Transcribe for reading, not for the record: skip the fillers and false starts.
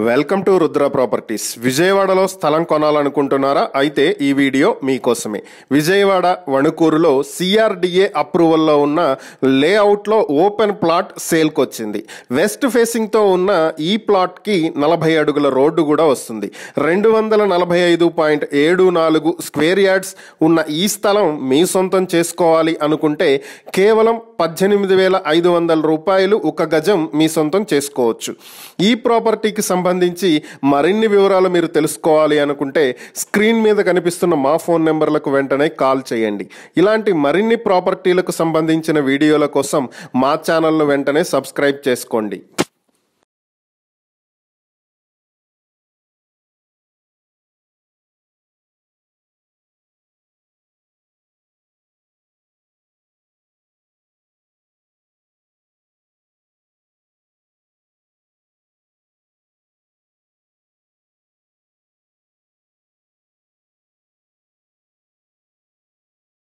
Welcome to Rudra properties. విజయవాడలో స్థలం కొనాలనుకుంటున్నారా? అయితే ఈ వీడియో మీకోసమే. విజయవాడ వణుకూరులో సిఆర్డిఏ అప్రూవల్లో ఉన్న లేఅవుట్లో ఓపెన్ ప్లాట్ సేల్కి వచ్చింది. వెస్ట్ ఫేసింగ్తో ఉన్న ఈ ప్లాట్కి 40 అడుగుల రోడ్డు కూడా వస్తుంది. 245.74 స్క్వేర్ యార్డ్స్ ఉన్న ఈ స్థలం మీ సొంతం చేసుకోవాలి అనుకుంటే కేవలం 18,500 రూపాయలు ఒక గజం మీ సొంతం చేసుకోవచ్చు. ఈ ప్రాపర్టీకి సంబంధించి మరిన్ని వివరాలు మీరు తెలుసుకోవాలి అనుకుంటే స్క్రీన్ మీద కనిపిస్తున్న మా ఫోన్ నెంబర్లకు వెంటనే కాల్ చేయండి. ఇలాంటి మరిన్ని ప్రాపర్టీలకు సంబంధించిన వీడియోల కోసం మా ఛానల్ను వెంటనే సబ్స్క్రైబ్ చేసుకోండి.